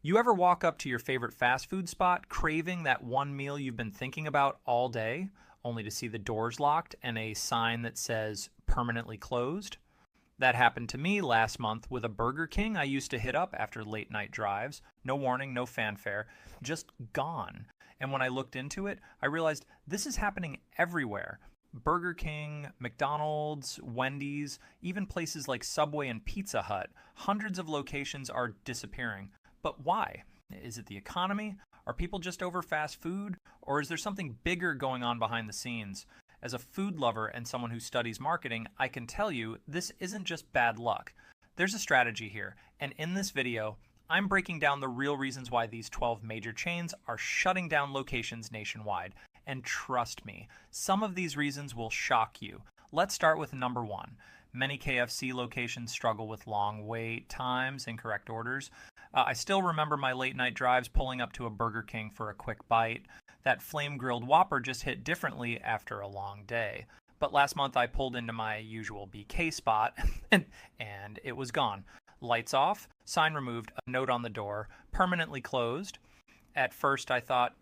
You ever walk up to your favorite fast food spot craving that one meal you've been thinking about all day, only to see the doors locked and a sign that says permanently closed? That happened to me last month with a Burger King I used to hit up after late night drives. No warning, no fanfare, just gone. And when I looked into it, I realized this is happening everywhere. Burger King, McDonald's, Wendy's, even places like Subway and Pizza Hut. Hundreds of locations are disappearing. But why? Is it the economy? Are people just over fast food? Or is there something bigger going on behind the scenes? As a food lover and someone who studies marketing, I can tell you this isn't just bad luck. There's a strategy here, and in this video, I'm breaking down the real reasons why these 12 major chains are shutting down locations nationwide. And trust me, some of these reasons will shock you. Let's start with number one. Many KFC locations struggle with long wait times, incorrect orders. I still remember my late night drives pulling up to a Burger King for a quick bite. That flame grilled Whopper just hit differently after a long day. But last month I pulled into my usual BK spot and it was gone. Lights off, sign removed, a note on the door, permanently closed. At first I thought,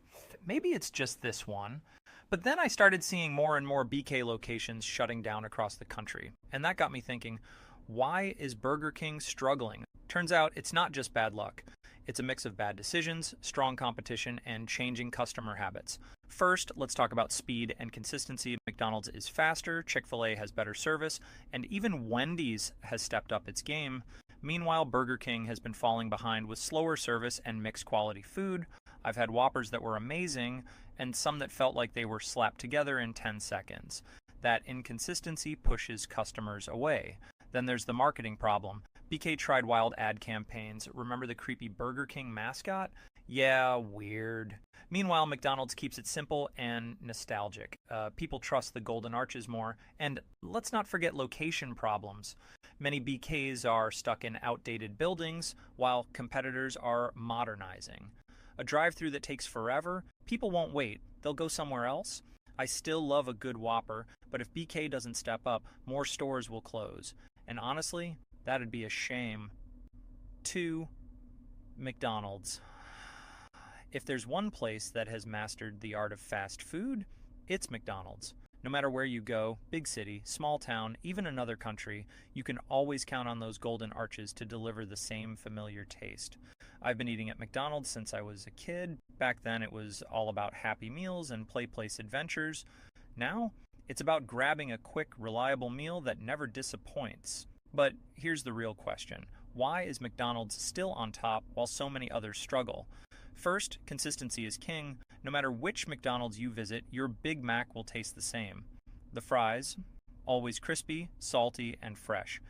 maybe it's just this one. But then I started seeing more and more BK locations shutting down across the country. And that got me thinking, why is Burger King struggling? Turns out it's not just bad luck. It's a mix of bad decisions, strong competition, and changing customer habits. First, let's talk about speed and consistency. McDonald's is faster, Chick-fil-A has better service, and even Wendy's has stepped up its game. Meanwhile, Burger King has been falling behind with slower service and mixed quality food. I've had Whoppers that were amazing, and some that felt like they were slapped together in 10 seconds. That inconsistency pushes customers away. Then there's the marketing problem. BK tried wild ad campaigns. Remember the creepy Burger King mascot? Yeah, weird. Meanwhile, McDonald's keeps it simple and nostalgic. People trust the Golden Arches more. And let's not forget location problems. Many BKs are stuck in outdated buildings, while competitors are modernizing. A drive-thru that takes forever, people won't wait. They'll go somewhere else. I still love a good Whopper, but if BK doesn't step up, more stores will close. And honestly, that'd be a shame. 2. McDonald's. If there's one place that has mastered the art of fast food, it's McDonald's. No matter where you go, big city, small town, even another country, you can always count on those golden arches to deliver the same familiar taste. I've been eating at McDonald's since I was a kid. Back then it was all about Happy Meals and Play Place adventures. Now, it's about grabbing a quick, reliable meal that never disappoints. But here's the real question. Why is McDonald's still on top while so many others struggle? First, consistency is king. No matter which McDonald's you visit, your Big Mac will taste the same. The fries, always crispy, salty, and fresh.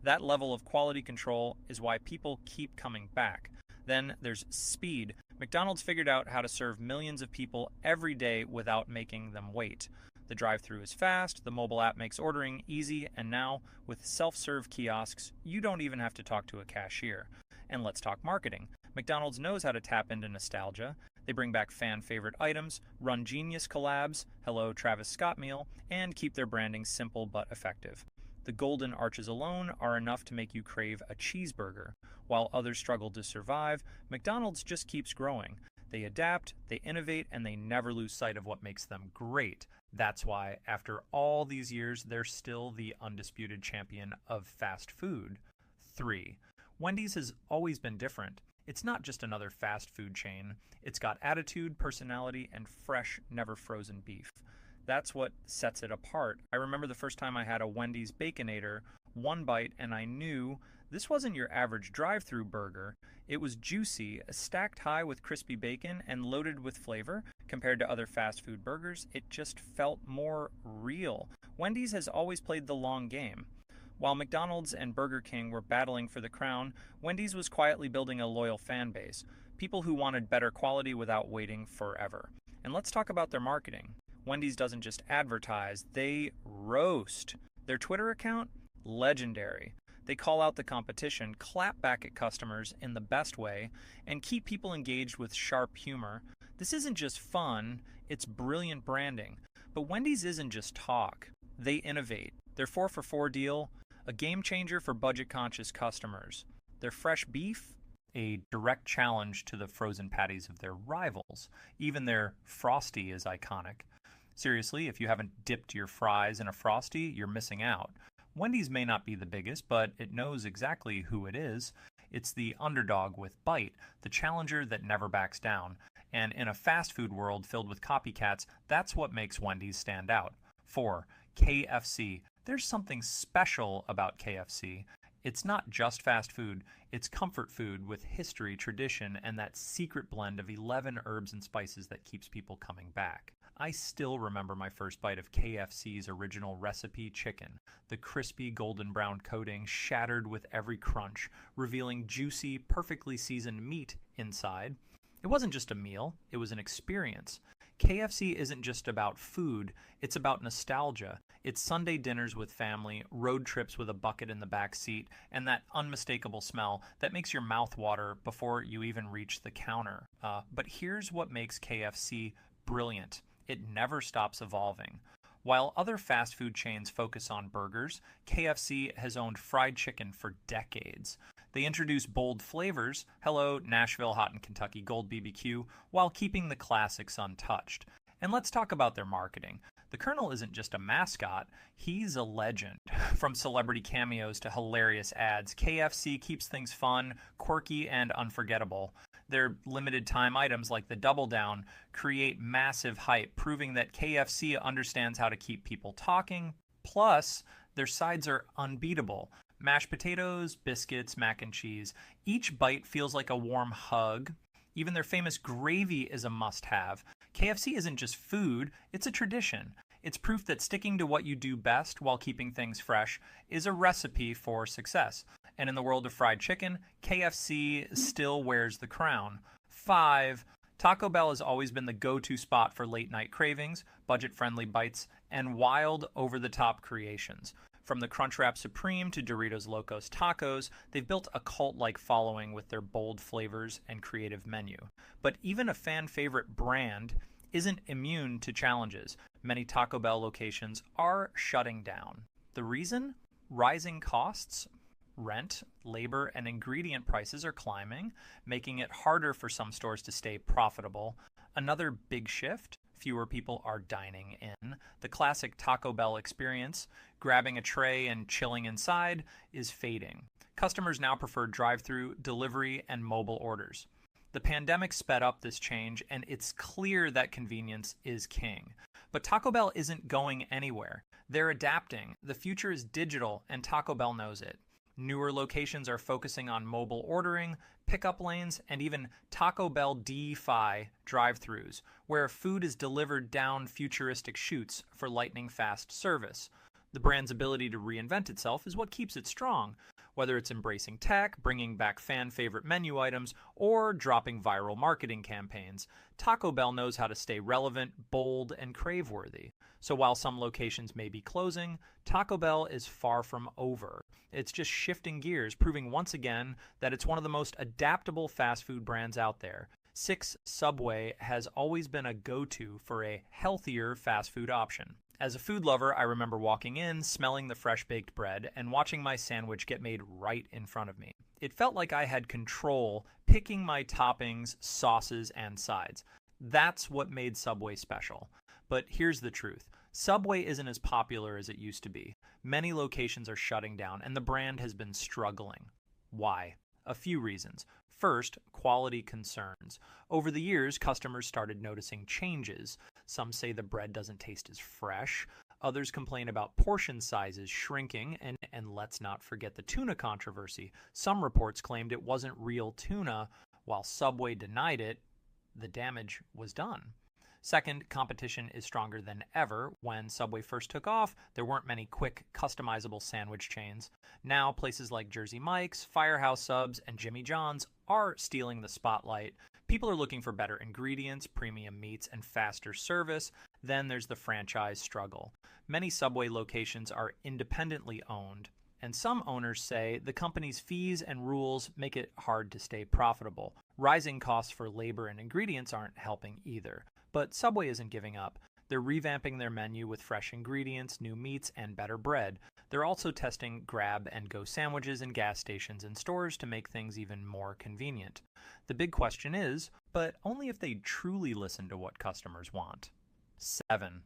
That level of quality control is why people keep coming back. Then there's speed. McDonald's figured out how to serve millions of people every day without making them wait. The drive-thru is fast, the mobile app makes ordering easy, and now, with self-serve kiosks, you don't even have to talk to a cashier. And let's talk marketing. McDonald's knows how to tap into nostalgia. They bring back fan-favorite items, run genius collabs, hello Travis Scott meal, and keep their branding simple but effective. The golden arches alone are enough to make you crave a cheeseburger. While others struggle to survive, McDonald's just keeps growing. They adapt, they innovate, and they never lose sight of what makes them great. That's why, after all these years, they're still the undisputed champion of fast food. 3. Wendy's has always been different. It's not just another fast food chain. It's got attitude, personality, and fresh, never frozen beef. That's what sets it apart. I remember the first time I had a Wendy's Baconator, one bite, and I knew this wasn't your average drive-thru burger. It was juicy, stacked high with crispy bacon, and loaded with flavor. Compared to other fast food burgers, it just felt more real. Wendy's has always played the long game. While McDonald's and Burger King were battling for the crown, Wendy's was quietly building a loyal fan base. People who wanted better quality without waiting forever. And let's talk about their marketing. Wendy's doesn't just advertise, they roast. Their Twitter account? Legendary. They call out the competition, clap back at customers in the best way, and keep people engaged with sharp humor. This isn't just fun, it's brilliant branding. But Wendy's isn't just talk. They innovate. Their 4 for $4 deal, a game changer for budget-conscious customers. Their fresh beef, a direct challenge to the frozen patties of their rivals. Even their Frosty is iconic. Seriously, if you haven't dipped your fries in a Frosty, you're missing out. Wendy's may not be the biggest, but it knows exactly who it is. It's the underdog with bite, the challenger that never backs down. And in a fast food world filled with copycats, that's what makes Wendy's stand out. 4. KFC. There's something special about KFC. It's not just fast food, it's comfort food with history, tradition, and that secret blend of 11 herbs and spices that keeps people coming back. I still remember my first bite of KFC's original recipe chicken. The crispy golden brown coating shattered with every crunch, revealing juicy, perfectly seasoned meat inside. It wasn't just a meal, it was an experience. KFC isn't just about food, it's about nostalgia. It's Sunday dinners with family, road trips with a bucket in the back seat, and that unmistakable smell that makes your mouth water before you even reach the counter. But here's what makes KFC brilliant. It never stops evolving. While other fast food chains focus on burgers, KFC has owned fried chicken for decades. They introduce bold flavors, hello, Nashville Hot and Kentucky Gold BBQ, while keeping the classics untouched. And let's talk about their marketing. The Colonel isn't just a mascot, he's a legend. From celebrity cameos to hilarious ads, KFC keeps things fun, quirky, and unforgettable. Their limited time items like the Double Down create massive hype, proving that KFC understands how to keep people talking. Plus, their sides are unbeatable. Mashed potatoes, biscuits, mac and cheese. Each bite feels like a warm hug. Even their famous gravy is a must-have. KFC isn't just food, it's a tradition. It's proof that sticking to what you do best while keeping things fresh is a recipe for success. And in the world of fried chicken, KFC still wears the crown. 5. Taco Bell has always been the go-to spot for late-night cravings, budget-friendly bites, and wild, over-the-top creations. From the Crunchwrap Supreme to Doritos Locos Tacos, they've built a cult-like following with their bold flavors and creative menu. But even a fan-favorite brand isn't immune to challenges. Many Taco Bell locations are shutting down. The reason? Rising costs. Rent, labor, and ingredient prices are climbing, making it harder for some stores to stay profitable. Another big shift? Fewer people are dining in. The classic Taco Bell experience, grabbing a tray and chilling inside, is fading. Customers now prefer drive-through, delivery, and mobile orders. The pandemic sped up this change, and it's clear that convenience is king. But Taco Bell isn't going anywhere. They're adapting. The future is digital, and Taco Bell knows it. Newer locations are focusing on mobile ordering, pickup lanes, and even Taco Bell DeFi drive-thrus, where food is delivered down futuristic chutes for lightning-fast service. The brand's ability to reinvent itself is what keeps it strong, whether it's embracing tech, bringing back fan-favorite menu items, or dropping viral marketing campaigns. Taco Bell knows how to stay relevant, bold, and crave-worthy. So while some locations may be closing, Taco Bell is far from over. It's just shifting gears, proving once again that it's one of the most adaptable fast food brands out there. 6. Subway has always been a go-to for a healthier fast food option. As a food lover, I remember walking in, smelling the fresh-baked bread, and watching my sandwich get made right in front of me. It felt like I had control, picking my toppings, sauces, and sides. That's what made Subway special. But here's the truth. Subway isn't as popular as it used to be. Many locations are shutting down, and the brand has been struggling. Why? A few reasons. First, quality concerns. Over the years, customers started noticing changes. Some say the bread doesn't taste as fresh. Others complain about portion sizes shrinking, and let's not forget the tuna controversy. Some reports claimed it wasn't real tuna, while Subway denied it. The damage was done. Second, competition is stronger than ever. When Subway first took off, there weren't many quick, customizable sandwich chains. Now, places like Jersey Mike's, Firehouse Subs, and Jimmy John's are stealing the spotlight. People are looking for better ingredients, premium meats, and faster service. Then there's the franchise struggle. Many Subway locations are independently owned, and some owners say the company's fees and rules make it hard to stay profitable. Rising costs for labor and ingredients aren't helping either. But Subway isn't giving up. They're revamping their menu with fresh ingredients, new meats, and better bread. They're also testing grab and go sandwiches in gas stations and stores to make things even more convenient. The big question is, but only if they truly listen to what customers want. 7.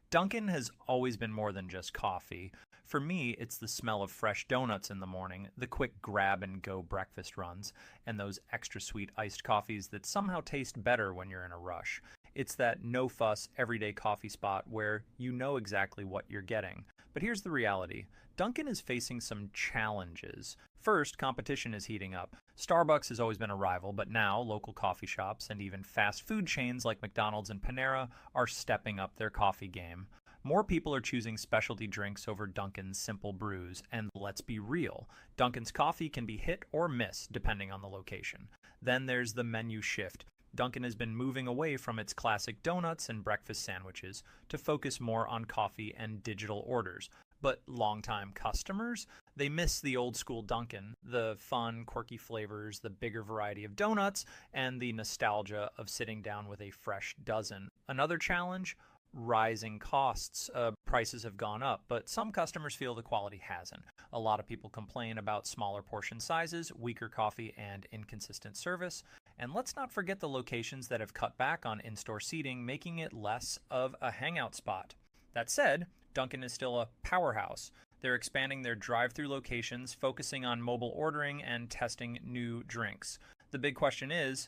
Dunkin' has always been more than just coffee. For me, it's the smell of fresh donuts in the morning, the quick grab and go breakfast runs, and those extra sweet iced coffees that somehow taste better when you're in a rush. It's that no-fuss, everyday coffee spot where you know exactly what you're getting. But here's the reality. Dunkin' is facing some challenges. First, competition is heating up. Starbucks has always been a rival, but now local coffee shops and even fast food chains like McDonald's and Panera are stepping up their coffee game. More people are choosing specialty drinks over Dunkin's simple brews, and let's be real, Dunkin's coffee can be hit or miss depending on the location. Then there's the menu shift. Dunkin' has been moving away from its classic donuts and breakfast sandwiches to focus more on coffee and digital orders. But longtime customers, they miss the old school Dunkin', the fun, quirky flavors, the bigger variety of donuts, and the nostalgia of sitting down with a fresh dozen. Another challenge? Rising costs. Prices have gone up, but some customers feel the quality hasn't. A lot of people complain about smaller portion sizes, weaker coffee, and inconsistent service. And let's not forget the locations that have cut back on in-store seating, making it less of a hangout spot. That said, Dunkin' is still a powerhouse. They're expanding their drive-through locations, focusing on mobile ordering and testing new drinks. The big question is,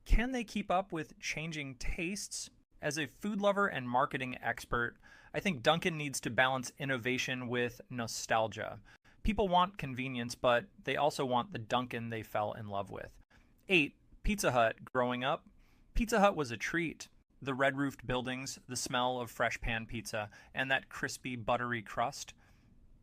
can they keep up with changing tastes? As a food lover and marketing expert, I think Dunkin' needs to balance innovation with nostalgia. People want convenience, but they also want the Dunkin' they fell in love with. 8. Pizza Hut. Growing up, Pizza Hut was a treat. The red-roofed buildings, the smell of fresh pan pizza, and that crispy, buttery crust,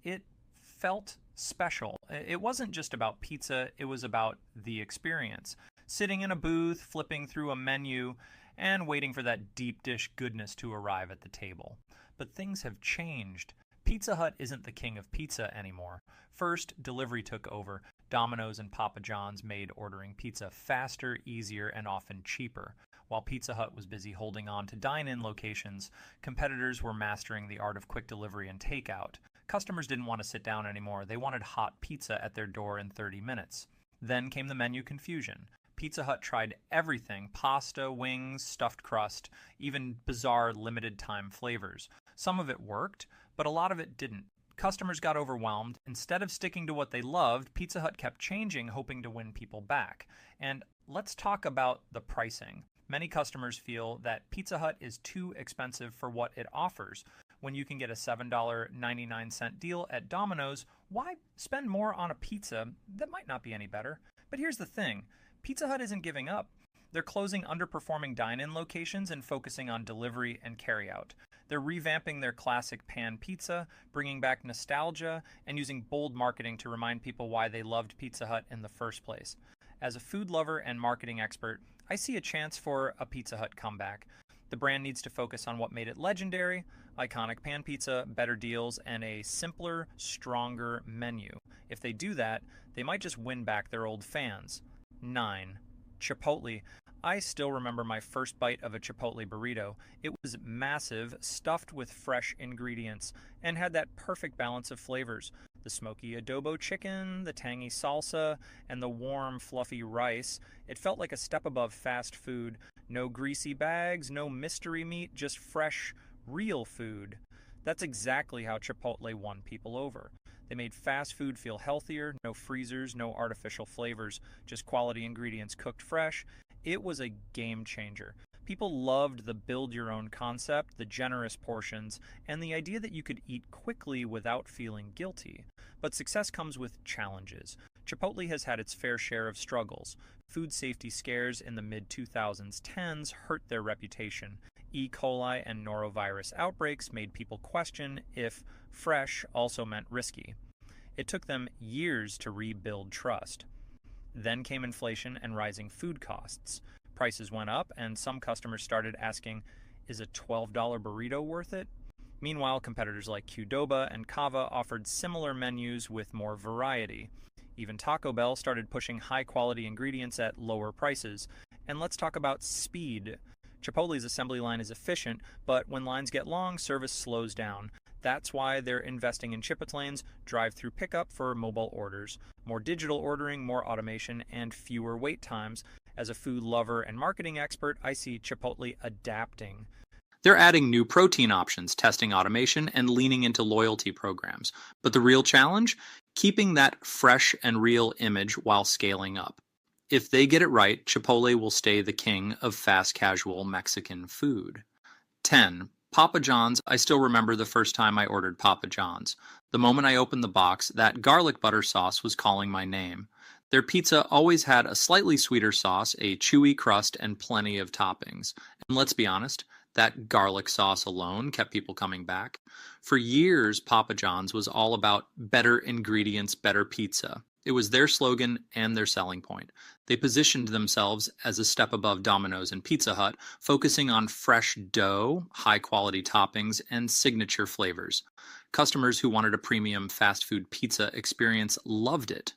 it felt special. It wasn't just about pizza, it was about the experience. Sitting in a booth, flipping through a menu, and waiting for that deep dish goodness to arrive at the table. But things have changed. Pizza Hut isn't the king of pizza anymore. First, delivery took over. Domino's and Papa John's made ordering pizza faster, easier, and often cheaper. While Pizza Hut was busy holding on to dine-in locations, competitors were mastering the art of quick delivery and takeout. Customers didn't want to sit down anymore. They wanted hot pizza at their door in 30 minutes. Then came the menu confusion. Pizza Hut tried everything: pasta, wings, stuffed crust, even bizarre limited-time flavors. Some of it worked, but a lot of it didn't. Customers got overwhelmed. Instead of sticking to what they loved, Pizza Hut kept changing, hoping to win people back. And let's talk about the pricing. Many customers feel that Pizza Hut is too expensive for what it offers. When you can get a $7.99 deal at Domino's, why spend more on a pizza that might not be any better? But here's the thing. Pizza Hut isn't giving up. They're closing underperforming dine-in locations and focusing on delivery and carryout. They're revamping their classic pan pizza, bringing back nostalgia, and using bold marketing to remind people why they loved Pizza Hut in the first place. As a food lover and marketing expert, I see a chance for a Pizza Hut comeback. The brand needs to focus on what made it legendary: iconic pan pizza, better deals, and a simpler, stronger menu. If they do that, they might just win back their old fans. 9. Chipotle. I still remember my first bite of a Chipotle burrito. It was massive, stuffed with fresh ingredients, and had that perfect balance of flavors. The smoky adobo chicken, the tangy salsa, and the warm, fluffy rice. It felt like a step above fast food. No greasy bags, no mystery meat, just fresh, real food. That's exactly how Chipotle won people over. They made fast food feel healthier, no freezers, no artificial flavors, just quality ingredients cooked fresh. It was a game changer. People loved the build-your-own concept, the generous portions, and the idea that you could eat quickly without feeling guilty. But success comes with challenges. Chipotle has had its fair share of struggles. Food safety scares in the mid-2010s hurt their reputation. E. coli and norovirus outbreaks made people question if fresh also meant risky. It took them years to rebuild trust. Then came inflation and rising food costs. Prices went up, and some customers started asking, is a $12 burrito worth it? Meanwhile, competitors like Qdoba and Cava offered similar menus with more variety. Even Taco Bell started pushing high-quality ingredients at lower prices. And let's talk about speed. Chipotle's assembly line is efficient, but when lines get long, service slows down. That's why they're investing in Chipotle lanes, drive-through pickup for mobile orders, more digital ordering, more automation, and fewer wait times. As a food lover and marketing expert, I see Chipotle adapting. They're adding new protein options, testing automation, and leaning into loyalty programs. But the real challenge? Keeping that fresh and real image while scaling up. If they get it right, Chipotle will stay the king of fast casual Mexican food. 10. Papa John's. I still remember the first time I ordered Papa John's. The moment I opened the box, that garlic butter sauce was calling my name. Their pizza always had a slightly sweeter sauce, a chewy crust, and plenty of toppings. And let's be honest, that garlic sauce alone kept people coming back. For years, Papa John's was all about better ingredients, better pizza. It was their slogan and their selling point. They positioned themselves as a step above Domino's and Pizza Hut, focusing on fresh dough, high-quality toppings, and signature flavors. Customers who wanted a premium fast food pizza experience loved it.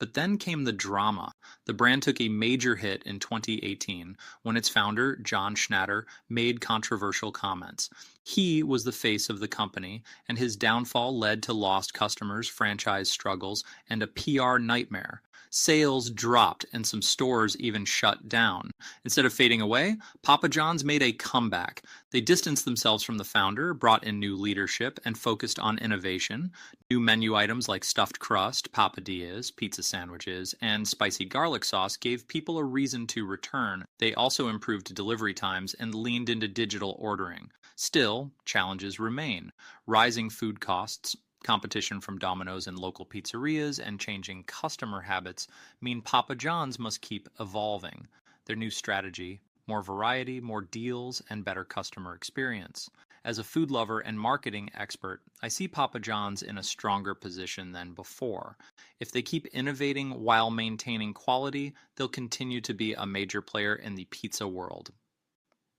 But then came the drama. The brand took a major hit in 2018 when its founder, John Schnatter, made controversial comments. He was the face of the company, and his downfall led to lost customers, franchise struggles, and a PR nightmare. Sales dropped, and some stores even shut down. Instead of fading away, Papa John's made a comeback. They distanced themselves from the founder, brought in new leadership, and focused on innovation. New menu items like stuffed crust, papadillas, pizza sandwiches, and spicy garlic sauce gave people a reason to return. They also improved delivery times and leaned into digital ordering. Still, challenges remain. Rising food costs, competition from Domino's and local pizzerias, and changing customer habits mean Papa John's must keep evolving. Their new strategy: more variety, more deals, and better customer experience. As a food lover and marketing expert, I see Papa John's in a stronger position than before. If they keep innovating while maintaining quality, they'll continue to be a major player in the pizza world.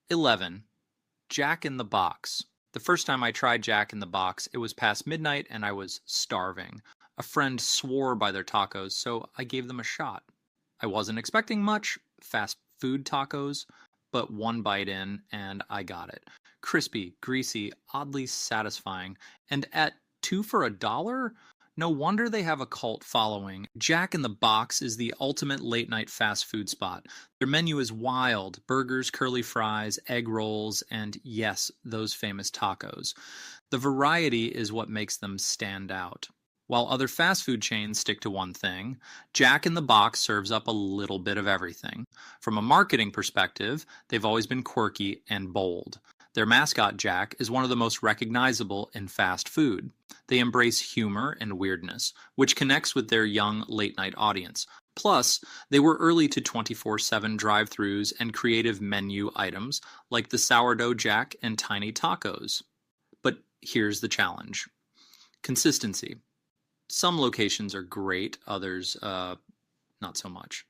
11. Jack in the Box. The first time I tried Jack in the Box, it was past midnight and I was starving. A friend swore by their tacos, so I gave them a shot. I wasn't expecting much, fast food tacos, but one bite in and I got it. Crispy, greasy, oddly satisfying, and at 2 for $1? No wonder they have a cult following. Jack in the Box is the ultimate late-night fast food spot. Their menu is wild: burgers, curly fries, egg rolls, and yes, those famous tacos. The variety is what makes them stand out. While other fast food chains stick to one thing, Jack in the Box serves up a little bit of everything. From a marketing perspective, they've always been quirky and bold. Their mascot, Jack, is one of the most recognizable in fast food. They embrace humor and weirdness, which connects with their young late-night audience. Plus, they were early to 24/7 drive-thrus and creative menu items like the sourdough Jack and tiny tacos. But here's the challenge: consistency. Some locations are great, others not so much.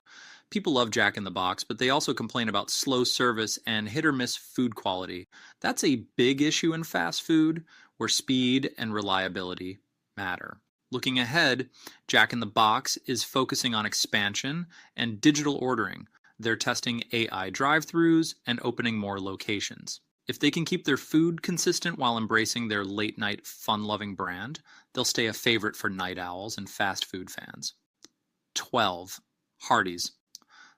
People love Jack in the Box, but they also complain about slow service and hit or miss food quality. That's a big issue in fast food, where speed and reliability matter. Looking ahead, Jack in the Box is focusing on expansion and digital ordering. They're testing AI drive-thrus and opening more locations. If they can keep their food consistent while embracing their late-night fun-loving brand, they'll stay a favorite for night owls and fast food fans. 12. Hardee's.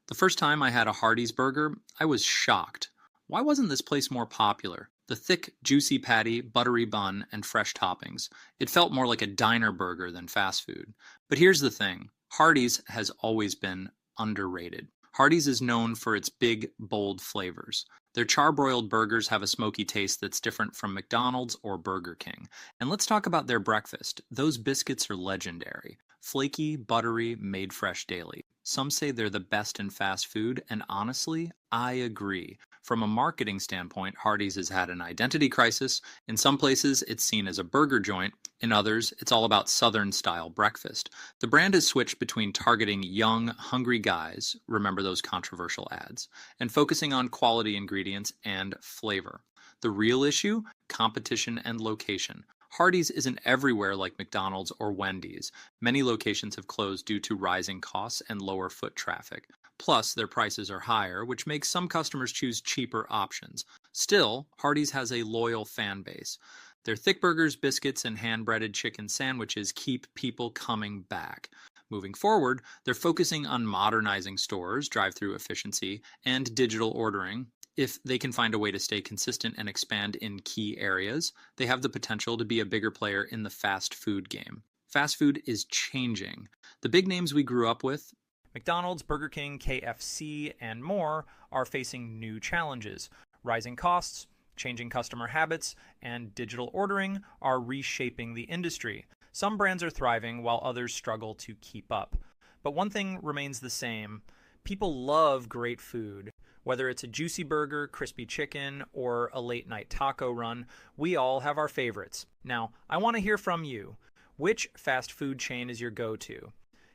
The first time I had a Hardee's burger, I was shocked. Why wasn't this place more popular? The thick, juicy patty, buttery bun, and fresh toppings. It felt more like a diner burger than fast food. But here's the thing: Hardee's has always been underrated. Hardee's is known for its big, bold flavors. Their charbroiled burgers have a smoky taste that's different from McDonald's or Burger King. And let's talk about their breakfast. Those biscuits are legendary. Flaky, buttery, made fresh daily. Some say they're the best in fast food, and honestly, I agree. From a marketing standpoint, Hardee's has had an identity crisis. In some places, it's seen as a burger joint. In others, it's all about Southern-style breakfast. The brand has switched between targeting young, hungry guys, remember those controversial ads, and focusing on quality ingredients and flavor. The real issue? Competition and location. Hardee's isn't everywhere like McDonald's or Wendy's. Many locations have closed due to rising costs and lower foot traffic. Plus, their prices are higher, which makes some customers choose cheaper options. Still, Hardee's has a loyal fan base. Their thick burgers, biscuits, and hand-breaded chicken sandwiches keep people coming back. Moving forward, they're focusing on modernizing stores, drive-through efficiency, and digital ordering. If they can find a way to stay consistent and expand in key areas, they have the potential to be a bigger player in the fast food game. Fast food is changing. The big names we grew up with, McDonald's, Burger King, KFC, and more, are facing new challenges. Rising costs, changing customer habits, and digital ordering are reshaping the industry. Some brands are thriving while others struggle to keep up. But one thing remains the same. People love great food. Whether it's a juicy burger, crispy chicken, or a late night taco run, we all have our favorites. Now, I want to hear from you. Which fast food chain is your go-to?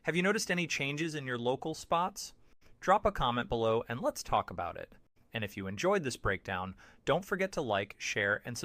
Have you noticed any changes in your local spots? Drop a comment below and let's talk about it. And if you enjoyed this breakdown, don't forget to like, share, and subscribe.